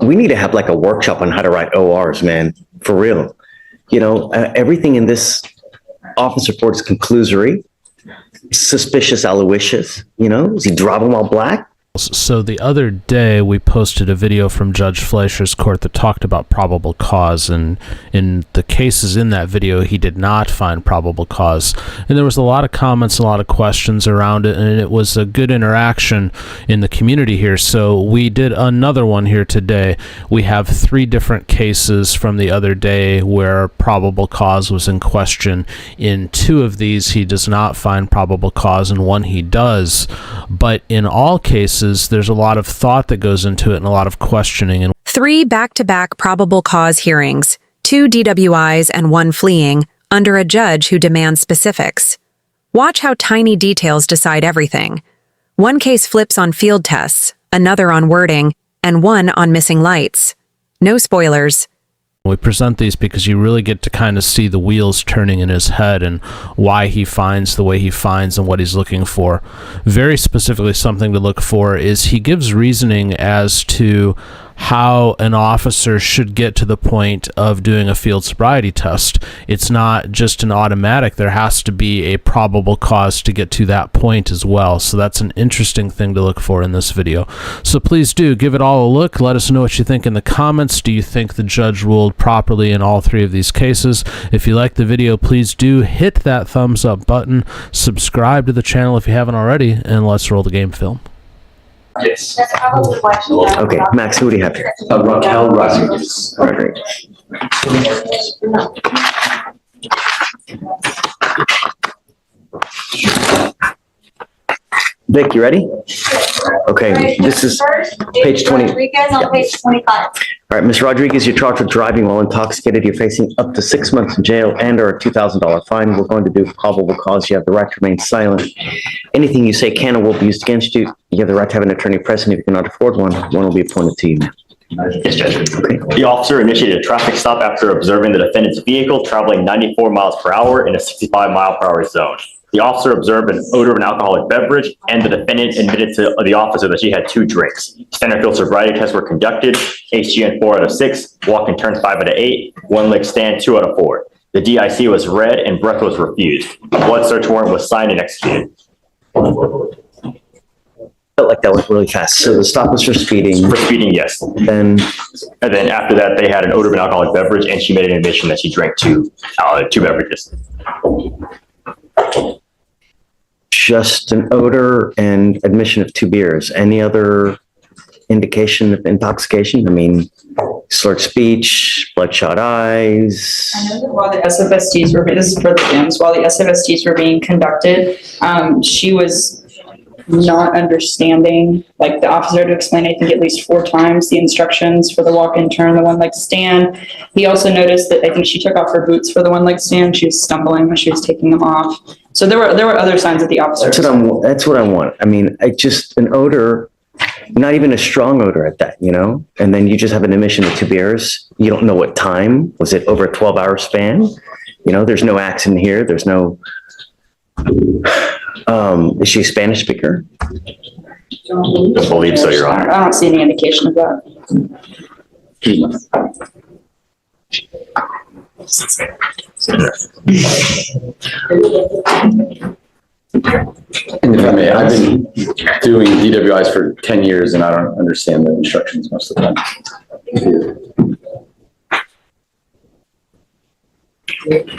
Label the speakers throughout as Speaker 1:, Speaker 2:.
Speaker 1: we need to have like a workshop on how to write ORs, man, for real. Everything in this office report is conclusory, suspicious, aloysius. Is he driving while black?
Speaker 2: So the other day we posted a video from Judge Fleischer's court that talked about probable cause, and in the cases in that video he did not find probable cause, and there was a lot of comments, a lot of questions around it, and it was a good interaction in the community here. So we did another one here today. We have 3 different cases from the other day where probable cause was in question. In 2 of these he does not find probable cause, and 1 he does, but in all cases there's a lot of thought that goes into it and a lot of questioning. And
Speaker 3: 3 back-to-back probable cause hearings, 2 DWIs and 1 fleeing, under a judge who demands specifics. Watch how tiny details decide everything. 1 case flips on field tests, another on wording, and 1 on missing lights. No spoilers.
Speaker 2: We present these because you really get to kind of see the wheels turning in his head and why he finds the way he finds and what he's looking for. Very specifically, something to look for is he gives reasoning as to how an officer should get to the point of doing a field sobriety test. It's not just an automatic. There has to be a probable cause to get to that point as well. So that's an interesting thing to look for in this video. So please do give it all a look. Let us know what you think in the comments. Do you think the judge ruled properly in all 3 of these cases? If you like the video, please do hit that thumbs up button. Subscribe to the channel if you haven't already, and let's roll the game film.
Speaker 4: Yes.
Speaker 1: Okay, Max, who do you have here?
Speaker 4: Raquel Rodriguez.
Speaker 1: Vic, you ready? Okay, this is page 20.
Speaker 5: Rodriguez on page 25.
Speaker 1: All right, Ms. Rodriguez, you're charged with driving while intoxicated. You're facing up to 6 months in jail and/or a $2,000 fine. We're going to do probable cause. You have the right to remain silent. Anything you say can or will be used against you. You have the right to have an attorney present. If you cannot afford one will be appointed to you.
Speaker 6: Yes, Judge. Okay. The officer initiated a traffic stop after observing the defendant's vehicle traveling 94 miles per hour in a 65 mile per hour zone. The officer observed an odor of an alcoholic beverage, and the defendant admitted to the officer that she had 2 drinks. Standard field sobriety tests were conducted, HGN 4 out of 6, walk and turns 5 out of 8, 1 leg stand 2 out of 4. The DIC was read and breath was refused. A blood search warrant was signed and executed.
Speaker 1: Felt like that went really fast. So the stop was for speeding.
Speaker 6: For speeding, yes.
Speaker 1: And
Speaker 6: then after that, they had an odor of an alcoholic beverage, and she made an admission that she drank 2 beverages.
Speaker 1: Just an odor and admission of 2 beers. Any other indication of intoxication? I mean, slurred speech, bloodshot eyes.
Speaker 7: I know that while the SFSTs were, this is for the DMs, while the SFSTs were being conducted, she was not understanding, like the officer had to explain, I think at least 4 times, the instructions for the walk and turn, the 1 leg stand. He also noticed that I think she took off her boots for the 1 leg stand. She was stumbling when she was taking them off. So there were other signs that the officer.
Speaker 1: That's what I want. I mean, just an odor, not even a strong odor at that, and then you just have an admission of 2 beers. You don't know what time. Was it over a 12-hour span? There's no accent here. There's no, is she a Spanish speaker?
Speaker 6: I believe so, Your Honor.
Speaker 7: I don't see any indication of that.
Speaker 4: And if I may, I've been doing DWIs for 10 years and I don't understand the instructions most of the time.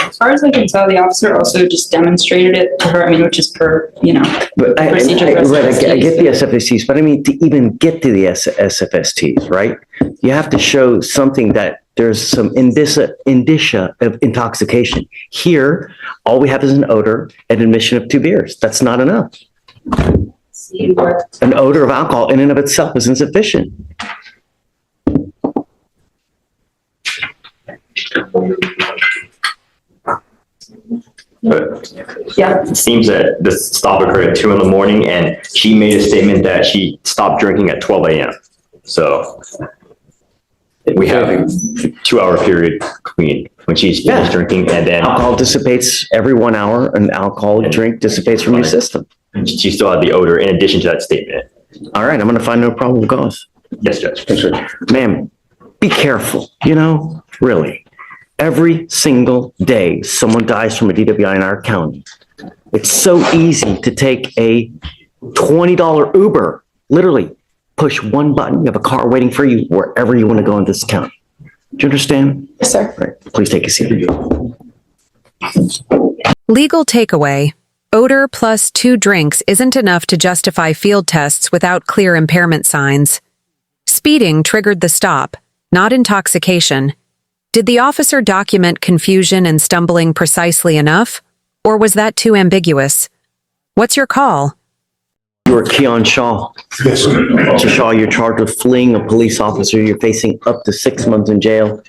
Speaker 7: As far as I can tell, the officer also just demonstrated it to her, which is per,
Speaker 1: But
Speaker 7: procedure.
Speaker 1: I get the SFSTs, but I mean, to even get to the SFSTs, right? You have to show something that there's some indicia of intoxication. Here, all we have is an odor and admission of 2 beers. That's not enough. An odor of alcohol in and of itself is insufficient.
Speaker 6: But yeah, it seems that this stop occurred at 2 in the morning, and she made a statement that she stopped drinking at 12 a.m. So we have a 2-hour period between when she's finished drinking and then
Speaker 1: alcohol dissipates every 1 hour. An alcoholic drink dissipates from your system.
Speaker 6: She still had the odor in addition to that statement.
Speaker 1: All right, I'm going to find no probable cause.
Speaker 6: Yes, Judge.
Speaker 1: Ma'am, be careful, really. Every single day, someone dies from a DWI in our county. It's so easy to take a $20 Uber, literally push one button, you have a car waiting for you wherever you want to go in this county. Do you understand?
Speaker 7: Yes, sir.
Speaker 1: Right, please take a seat.
Speaker 3: Legal takeaway. Odor plus 2 drinks isn't enough to justify field tests without clear impairment signs. Speeding triggered the stop, not intoxication. Did the officer document confusion and stumbling precisely enough, or was that too ambiguous? What's your call?
Speaker 1: You are Keon Shaw. Mr. Shaw, you're charged with fleeing a police officer. You're facing up to 6 months in jail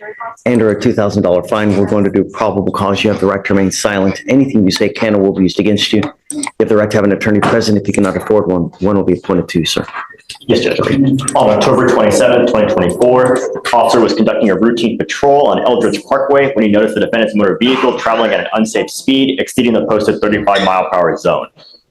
Speaker 1: and or a $2,000 fine. We're going to do probable cause. You have the right to remain silent. Anything you say can or will be used against you. You have the right to have an attorney present. If you cannot afford one, one will be appointed to you, sir.
Speaker 6: Yes, Judge. On October 27, 2024, the officer was conducting a routine patrol on Eldridge Parkway when he noticed the defendant's motor vehicle traveling at an unsafe speed, exceeding the posted 35-mile-per-hour zone.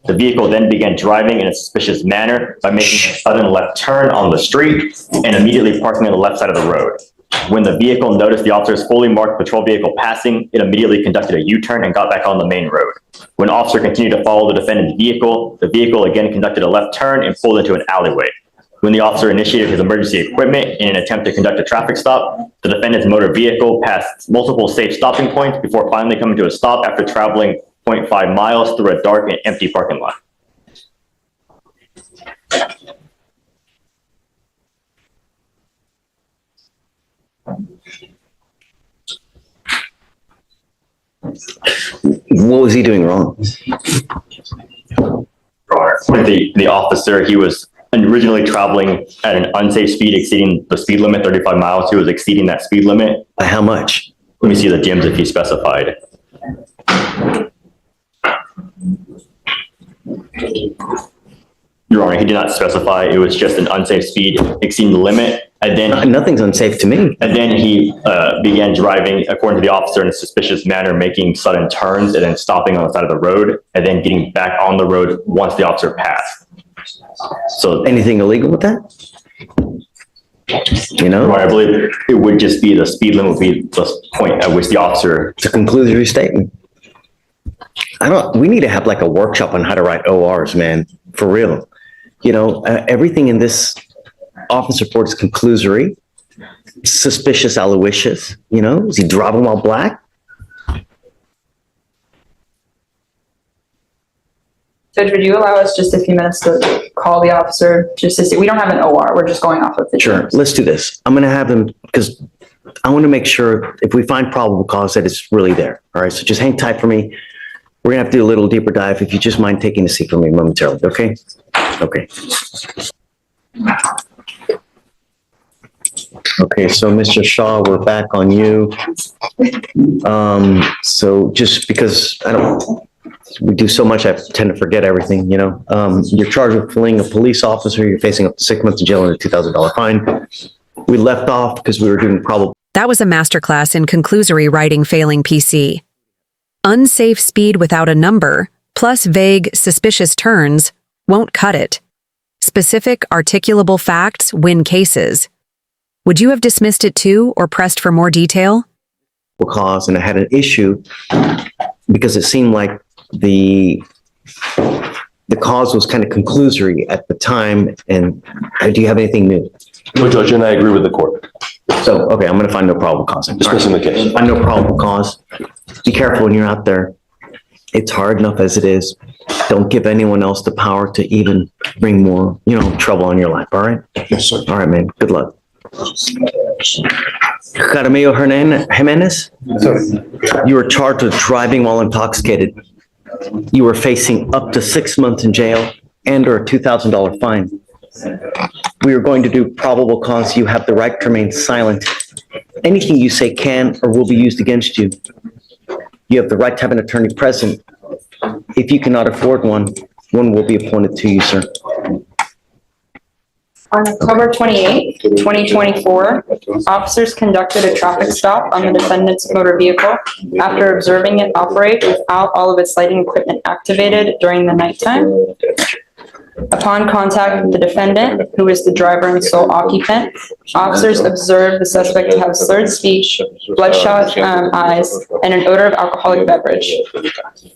Speaker 6: The vehicle then began driving in a suspicious manner by making a sudden left turn on the street and immediately parking on the left side of the road. When the vehicle noticed the officer's fully marked patrol vehicle passing, it immediately conducted a U-turn and got back on the main road. When the officer continued to follow the defendant's vehicle, the vehicle again conducted a left turn and pulled into an alleyway. When the officer initiated his emergency equipment in an attempt to conduct a traffic stop, the defendant's motor vehicle passed multiple safe stopping points before finally coming to a stop after traveling 0.5 miles through a dark and empty parking lot.
Speaker 1: What was he doing wrong?
Speaker 6: With the officer, he was originally traveling at an unsafe speed exceeding the speed limit, 35 miles. He was exceeding that speed limit.
Speaker 1: By how much?
Speaker 6: Let me see the DMs if he specified. Your Honor, he did not specify. It was just an unsafe speed exceeding the limit. And then,
Speaker 1: Nothing's unsafe to me.
Speaker 6: and then he began driving, according to the officer, in a suspicious manner, making sudden turns and then stopping on the side of the road and then getting back on the road once the officer passed. So,
Speaker 1: Anything illegal with that?
Speaker 6: Your Honor, I believe it would just be the speed limit would be the point at which the officer.
Speaker 1: It's a conclusory statement. We need to have like a workshop on how to write ORs, man, for real. Everything in this office report is conclusory, suspicious, aloysius, is he driving while black?
Speaker 7: Judge, would you allow us just a few minutes to call the officer just to see? We don't have an OR. We're just going off of the.
Speaker 1: Sure, let's do this. I'm going to have him, because I want to make sure if we find probable cause that it's really there. All right, so just hang tight for me. We're going to have to do a little deeper dive. If you just mind taking a seat for me momentarily, okay? Okay. Okay, so Mr. Shaw, we're back on you. So just because we do so much, I tend to forget everything, You're charged with fleeing a police officer. You're facing up to 6 months in jail and a $2,000 fine. We left off because we were doing probable.
Speaker 3: That was a masterclass in conclusory writing failing PC. Unsafe speed without a number, plus vague, suspicious turns, won't cut it. Specific, articulable facts win cases. Would you have dismissed it too, or pressed for more detail?
Speaker 1: Cause, and I had an issue because it seemed like the cause was kind of conclusory at the time. And do you have anything new?
Speaker 5: No, Judge, and I agree with the court.
Speaker 1: So, okay, I'm going to find no probable cause.
Speaker 5: Dismissing the case.
Speaker 1: Find no probable cause. Be careful when you're out there. It's hard enough as it is. Don't give anyone else the power to even bring more, trouble on your life. All right?
Speaker 5: Yes, sir.
Speaker 1: All right, man. Good luck. Jaramillo Jimenez, you were charged with driving while intoxicated. You were facing up to 6 months in jail and or a $2,000 fine. We are going to do probable cause. You have the right to remain silent. Anything you say can or will be used against you. You have the right to have an attorney present. If you cannot afford one, one will be appointed to you, sir.
Speaker 7: On October 28, 2024, officers conducted a traffic stop on the defendant's motor vehicle after observing it operate without all of its lighting equipment activated during the nighttime. Upon contact with the defendant, who is the driver and sole occupant, officers observed the suspect to have slurred speech, bloodshot eyes, and an odor of alcoholic beverage.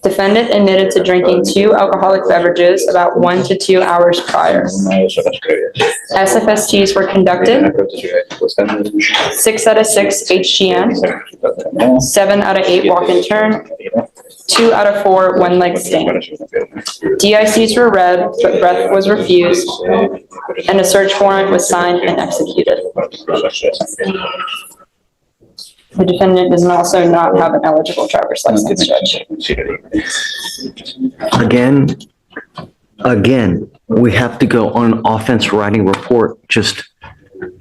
Speaker 7: Defendant admitted to drinking 2 alcoholic beverages about 1 to 2 hours prior. SFSTs were conducted, 6 out of 6 HGN, 7 out of 8 walk and turn, 2 out of 4 one-leg stand. DICs were read, but breath was refused, and a search warrant was signed and executed. The defendant does also not have an eligible driver's license, Judge.
Speaker 1: Again, we have to go on an offense writing report, just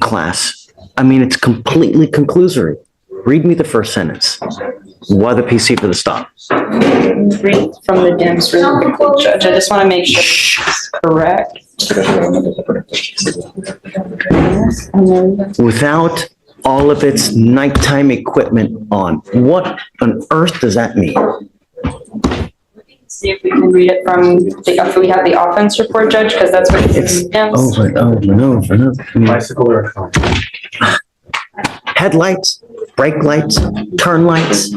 Speaker 1: class. I mean, it's completely conclusory. Read me the first sentence. Why the PC for the stop?
Speaker 7: Read from the DIMS really quickly, Judge. I just want to make sure it's correct.
Speaker 1: Without all of its nighttime equipment on. What on earth does that mean?
Speaker 7: See if we can read it from after we have the offense report, Judge, because that's what it's.
Speaker 1: Over and over and over and over.
Speaker 8: Bicycle or a car?
Speaker 1: Headlights, brake lights, turn lights.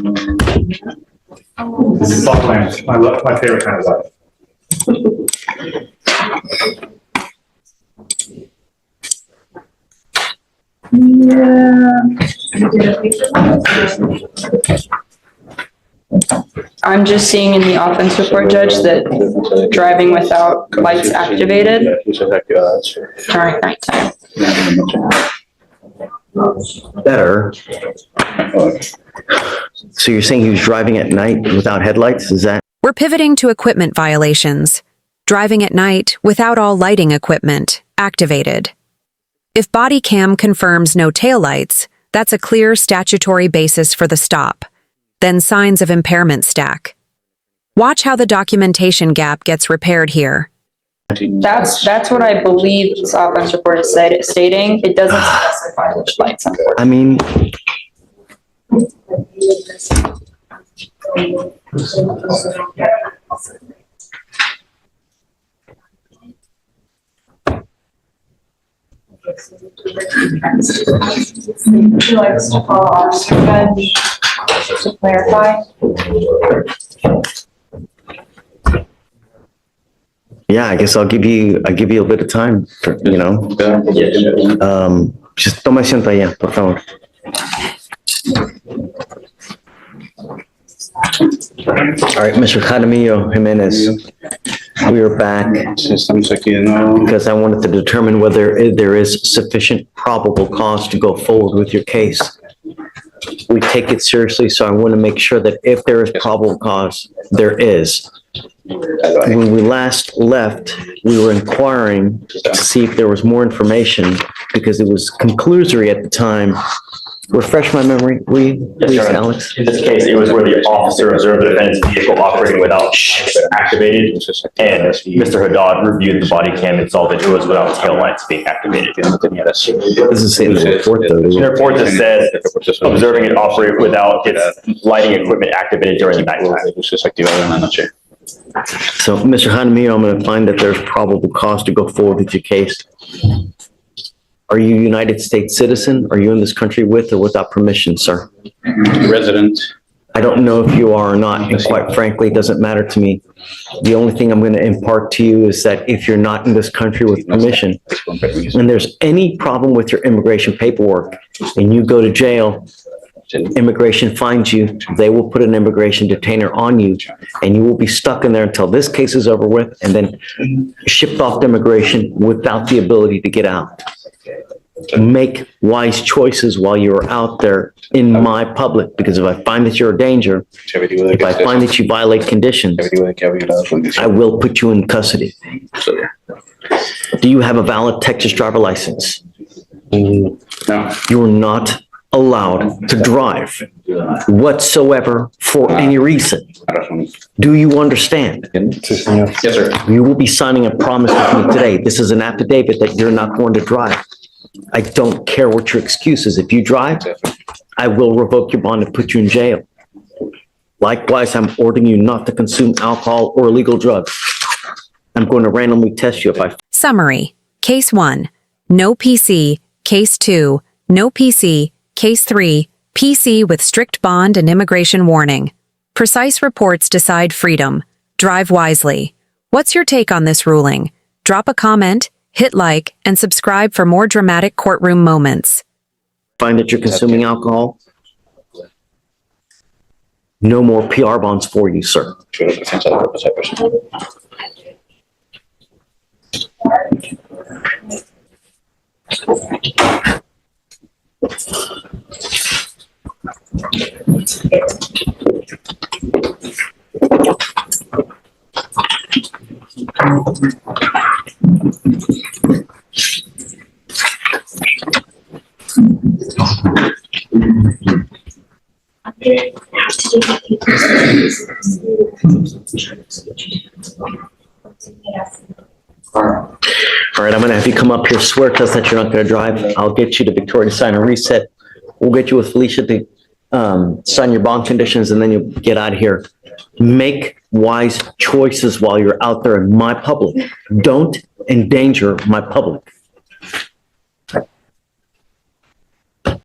Speaker 8: Fog lamps. My favorite kind of light.
Speaker 7: I'm just seeing in the offense report, Judge, that driving without lights activated during nighttime.
Speaker 1: Better. So you're saying he was driving at night without headlights? Is that?
Speaker 3: We're pivoting to equipment violations. Driving at night without all lighting equipment activated. If body cam confirms no taillights, that's a clear statutory basis for the stop. Then signs of impairment stack. Watch how the documentation gap gets repaired here.
Speaker 7: That's what I believe this offense report is stating. It doesn't specify which lights, unfortunately.
Speaker 1: I mean,
Speaker 7: Would you like us to call Officer Judge to clarify?
Speaker 1: yeah, I guess I'll give you a bit of time for, just toma asiento allá, por favor. All right, Mr. Jaramillo Jimenez, we are back because I wanted to determine whether there is sufficient probable cause to go forward with your case. We take it seriously, so I want to make sure that if there is probable cause, there is. When we last left, we were inquiring to see if there was more information because it was conclusory at the time. Refresh my memory, please, Alex.
Speaker 6: In this case, it was where the officer observed the defendant's vehicle operating without activated, and Mr. Haddad reviewed the body cam and saw that it was without taillights being activated.
Speaker 1: This is in the report, though.
Speaker 6: The report just says observing it operate without its lighting equipment activated during the nighttime.
Speaker 1: So, Mr. Jaramillo, I'm going to find that there's probable cause to go forward with your case. Are you a United States citizen? Are you in this country with or without permission, sir?
Speaker 9: Resident.
Speaker 1: I don't know if you are or not, and quite frankly, it doesn't matter to me. The only thing I'm going to impart to you is that if you're not in this country with permission, and there's any problem with your immigration paperwork, and you go to jail, immigration finds you, they will put an immigration detainer on you, and you will be stuck in there until this case is over with, and then shipped off to immigration without the ability to get out. Make wise choices while you're out there in my public, because if I find that you're a danger, if I find that you violate conditions, I will put you in custody. Do you have a valid Texas driver license?
Speaker 9: No.
Speaker 1: You are not allowed to drive whatsoever for any reason. Do you understand?
Speaker 9: Yes, sir.
Speaker 1: You will be signing a promise with me today. This is an affidavit that you're not going to drive. I don't care what your excuse is. If you drive, I will revoke your bond and put you in jail. Likewise, I'm ordering you not to consume alcohol or illegal drugs. I'm going to randomly test you if I
Speaker 3: Summary. Case 1. No PC. Case 2. No PC. Case 3. PC with strict bond and immigration warning. Precise reports decide freedom. Drive wisely. What's your take on this ruling? Drop a comment, hit like, and subscribe for more dramatic courtroom moments.
Speaker 1: find that you're consuming alcohol, no more PR bonds for you, sir. All right, I'm gonna have you come up here, swear to us that you're not gonna drive. I'll get you to Victoria to sign a reset. We'll get you with Felicia to sign your bond conditions, and then you'll get out of here. Make wise choices while you're out there in my public. Don't endanger my public.